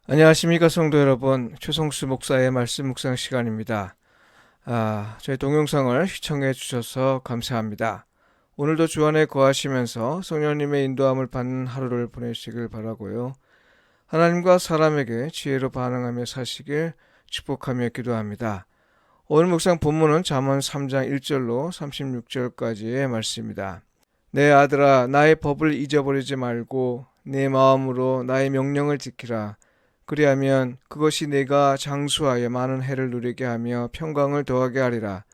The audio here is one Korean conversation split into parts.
안녕하십니까 성도 여러분, 최성수 목사의 말씀 묵상 시간입니다. 저희 동영상을 시청해 주셔서 감사합니다. 오늘도 주 안에 거하시면서 성령님의 인도함을 받는 하루를 보내시길 바라고요. 하나님과 사람에게 지혜로 반응하며 사시길 축복하며 기도합니다. 오늘 묵상 본문은 잠언 3장 1절로 36절까지의 말씀입니다. 내 아들아, 나의 법을 잊어버리지 말고 내 마음으로 나의 명령을 지키라. 그리하면 그것이 내가 장수하여 많은 해를 누리게 하며 평강을 더하게 하리라.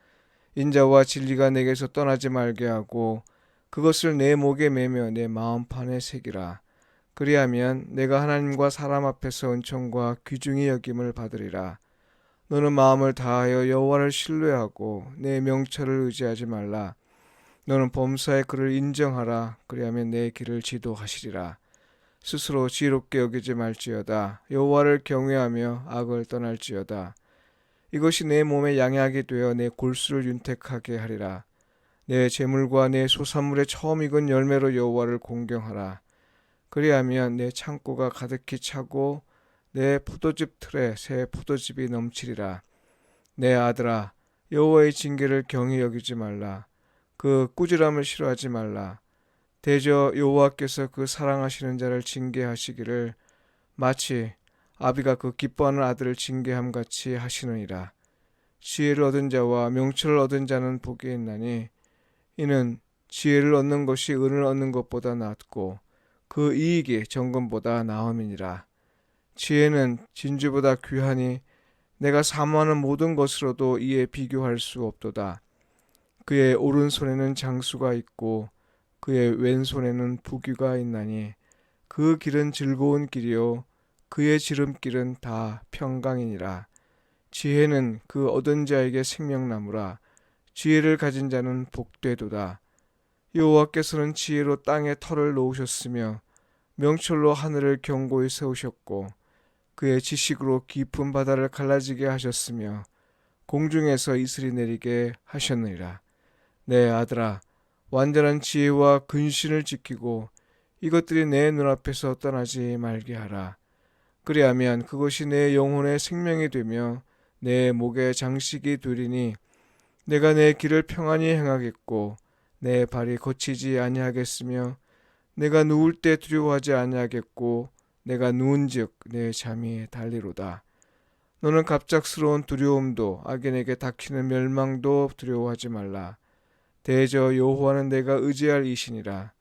인자와 진리가 내게서 떠나지 말게 하고 그것을 내 목에 매며 내 마음판에 새기라. 그리하면 내가 하나님과 사람 앞에서 은총과 귀중히 여김을 받으리라. 너는 마음을 다하여 여호와를 신뢰하고 내 명철을 의지하지 말라. 너는 범사의 그를 인정하라. 그리하면 내 길을 지도하시리라. 스스로 지혜롭게 여기지 말지어다. 여호와를 경외하며 악을 떠날지어다. 이것이 내 몸에 양약이 되어 내 골수를 윤택하게 하리라. 내 재물과 내 소산물의 처음 익은 열매로 여호와를 공경하라. 그리하면 내 창고가 가득히 차고 내 포도즙 틀에 새 포도즙이 넘치리라. 내 아들아, 여호와의 징계를 경히 여기지 말라. 그 꾸지람을 싫어하지 말라. 대저 여호와께서 그 사랑하시는 자를 징계하시기를 마치 아비가 그 기뻐하는 아들을 징계함 같이 하시느니라. 지혜를 얻은 자와 명철을 얻은 자는 복이 있나니 이는 지혜를 얻는 것이 은을 얻는 것보다 낫고 그 이익이 정금보다 나음이니라. 지혜는 진주보다 귀하니 내가 사모하는 모든 것으로도 이에 비교할 수 없도다. 그의 오른손에는 장수가 있고 그의 왼손에는 부귀가 있나니 그 길은 즐거운 길이요 그의 지름길은 다 평강이니라. 지혜는 그 얻은 자에게 생명나무라. 지혜를 가진 자는 복되도다. 여호와께서는 지혜로 땅에 터를 놓으셨으며 명철로 하늘을 견고히 세우셨고 그의 지식으로 깊은 바다를 갈라지게 하셨으며 공중에서 이슬이 내리게 하셨느니라. 내 아들아, 완전한 지혜와 근신을 지키고 이것들이 내 눈앞에서 떠나지 말게 하라. 그리하면 그것이 내 영혼의 생명이 되며 내 목의 장식이 되리니 내가 내 길을 평안히 행하겠고 내 발이 거치지 아니하겠으며 내가 누울 때 두려워하지 아니하겠고 내가 누운즉 내 잠이 달리로다. 너는 갑작스러운 두려움도 악인에게 닥치는 멸망도 두려워하지 말라. 대저 여호와는 내가 의지할 이시니라.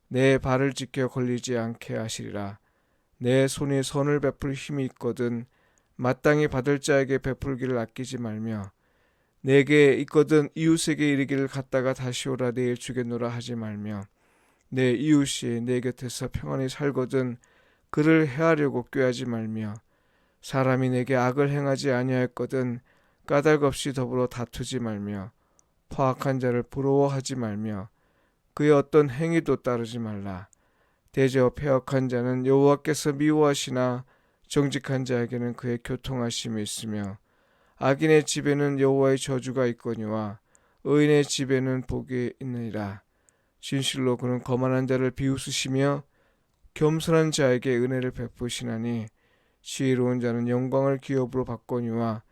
내 발을 지켜 걸리지 않게 하시리라. 내 손이 선을 베풀 힘이 있거든 마땅히 받을 자에게 베풀기를 아끼지 말며 내게 있거든 이웃에게 이르기를 갔다가 다시 오라 내일 주겠노라 하지 말며 내 이웃이 내 곁에서 평안히 살거든 그를 해하려고 꾀하지 말며 사람이 내게 악을 행하지 아니하였거든 까닭 없이 더불어 다투지 말며 포악한 자를 부러워하지 말며 그의 어떤 행위도 따르지 말라. 대저 패역한 자는 여호와께서 미워하시나 정직한 자에게는 그의 교통하심이 있으며 악인의 집에는 여호와의 저주가 있거니와 의인의 집에는 복이 있느니라. 진실로 그는 거만한 자를 비웃으시며 겸손한 자에게 은혜를 베푸시나니 지혜로운 자는 영광을 기업으로 받거니와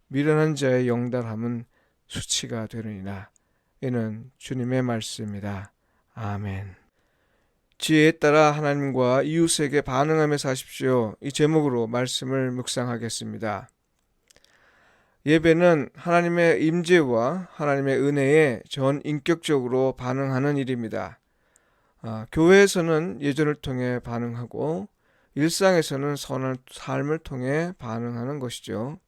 미련한 자의 영달함은 수치가 되느니라. 이는 주님의 말씀입니다. 아멘. 지혜에 따라 하나님과 이웃에게 반응하며 사십시오. 이 제목으로 말씀을 묵상하겠습니다. 예배는 하나님의 임재와 하나님의 은혜에 전 인격적으로 반응하는 일입니다. 교회에서는 예전을 통해 반응하고 일상에서는 선한 삶을 통해 반응하는 것이죠.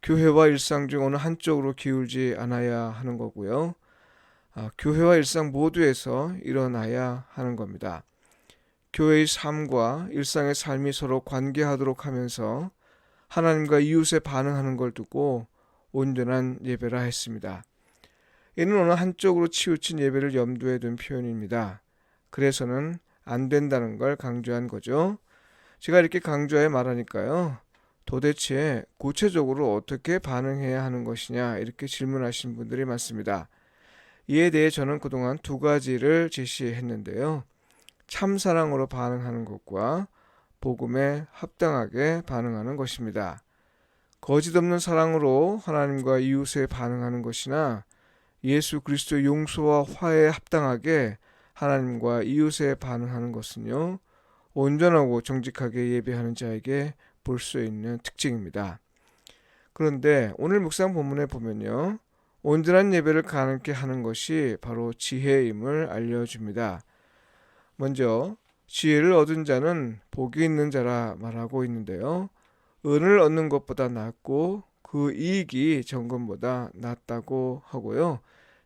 교회와 일상 중 어느 한쪽으로 기울지 않아야 하는 거고요. 교회와 일상 모두에서 일어나야 하는 겁니다. 교회의 삶과 일상의 삶이 서로 관계하도록 하면서 하나님과 이웃에 반응하는 걸 두고 온전한 예배라 했습니다. 이는 어느 한쪽으로 치우친 예배를 염두에 둔 표현입니다. 그래서는 안 된다는 걸 강조한 거죠. 제가 이렇게 강조해 말하니까요. 도대체 구체적으로 어떻게 반응해야 하는 것이냐 이렇게 질문하신 분들이 많습니다. 이에 대해 저는 그동안 두 가지를 제시했는데요. 참사랑으로 반응하는 것과 복음에 합당하게 반응하는 것입니다. 거짓 없는 사랑으로 하나님과 이웃에 반응하는 것이나 예수 그리스도의 용서와 화해에 합당하게 하나님과 이웃에 반응하는 것은요, 온전하고 정직하게 예배하는 자에게 볼 수 있는 특징입니다. 그런데 오늘 묵상 본문에 보면요, 온전한 예배를 가능케 하는 것이 바로 지혜임을 알려줍니다. 먼저 지혜를 얻은 자는 복이 있는 자라 말하고 있는데요, 은을 얻는 것보다 낫고 그 이익이 정금보다 낫다고 하고요,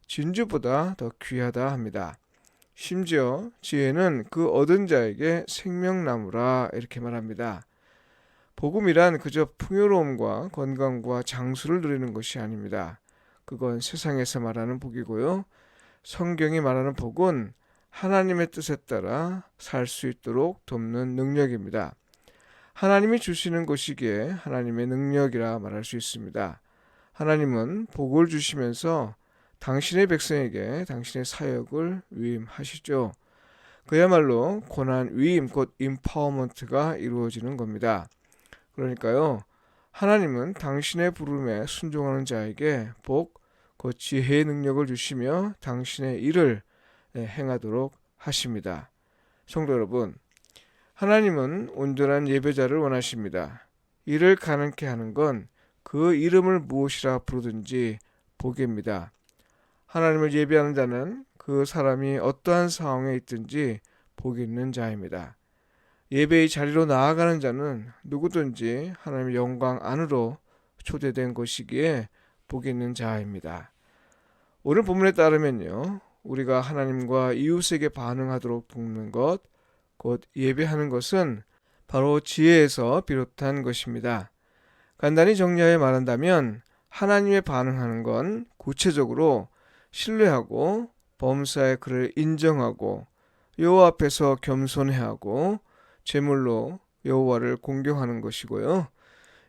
진주보다 더 귀하다 합니다. 심지어 지혜는 그 얻은 자에게 생명나무라 이렇게 말합니다. 복음이란 그저 풍요로움과 건강과 장수를 누리는 것이 아닙니다. 그건 세상에서 말하는 복이고요, 성경이 말하는 복은 하나님의 뜻에 따라 살 수 있도록 돕는 능력입니다. 하나님이 주시는 것이기에 하나님의 능력이라 말할 수 있습니다. 하나님은 복을 주시면서 당신의 백성에게 당신의 사역을 위임하시죠. 그야말로 고난 위임 곧 임파워먼트가 이루어지는 겁니다. 그러니까요, 하나님은 당신의 부름에 순종하는 자에게 복, 곧 지혜의 능력을 주시며 당신의 일을 행하도록 하십니다. 성도 여러분, 하나님은 온전한 예배자를 원하십니다. 이를 가능케 하는 건 그 이름을 무엇이라 부르든지 복입니다. 하나님을 예배하는 자는 그 사람이 어떠한 상황에 있든지 복이 있는 자입니다. 예배의 자리로 나아가는 자는 누구든지 하나님의 영광 안으로 초대된 것이기에 복이 있는 자입니다. 오늘 본문에 따르면요, 우리가 하나님과 이웃에게 반응하도록 돕는 것, 곧 예배하는 것은 바로 지혜에서 비롯한 것입니다. 간단히 정리하여 말한다면 하나님에 반응하는 건 구체적으로 신뢰하고 범사의 그를 인정하고 여호와 앞에서 겸손해하고 제물로 여호와를 공경하는 것이고요.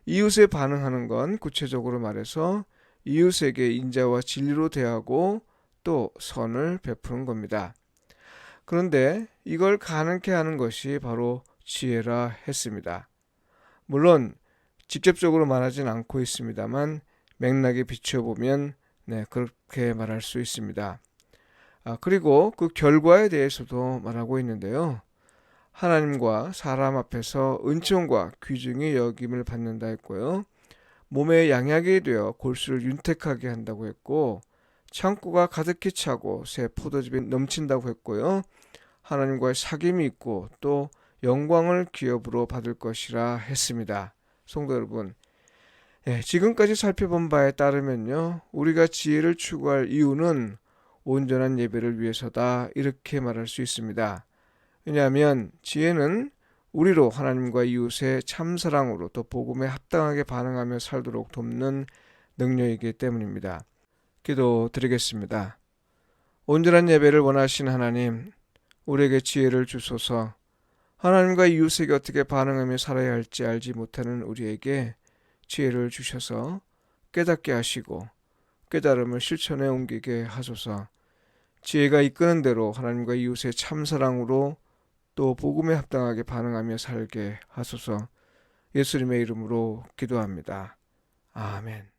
이웃에 반응하는 건 구체적으로 말해서 이웃에게 인자와 진리로 대하고 또 선을 베푸는 겁니다. 그런데 이걸 가능케 하는 것이 바로 지혜라 했습니다. 물론 직접적으로 말하진 않고 있습니다만 맥락에 비춰보면 그렇게 말할 수 있습니다. 그리고 그 결과에 대해서도 말하고 있는데요. 하나님과 사람 앞에서 은총과 귀중히 여김을 받는다 했고요. 몸에 양약이 되어 골수를 윤택하게 한다고 했고, 창고가 가득히 차고 새 포도즙이 넘친다고 했고요. 하나님과의 사귐이 있고 또 영광을 기업으로 받을 것이라 했습니다. 성도 여러분, 지금까지 살펴본 바에 따르면요, 우리가 지혜를 추구할 이유는 온전한 예배를 위해서다 이렇게 말할 수 있습니다. 왜냐하면 지혜는 우리로 하나님과 이웃의 참사랑으로 또 복음에 합당하게 반응하며 살도록 돕는 능력이기 때문입니다. 기도드리겠습니다. 온전한 예배를 원하신 하나님, 우리에게 지혜를 주소서. 하나님과 이웃에게 어떻게 반응하며 살아야 할지 알지 못하는 우리에게 지혜를 주셔서 깨닫게 하시고 깨달음을 실천에 옮기게 하소서. 지혜가 이끄는 대로 하나님과 이웃의 참사랑으로 또 복음에 합당하게 반응하며 살게 하소서. 예수님의 이름으로 기도합니다. 아멘.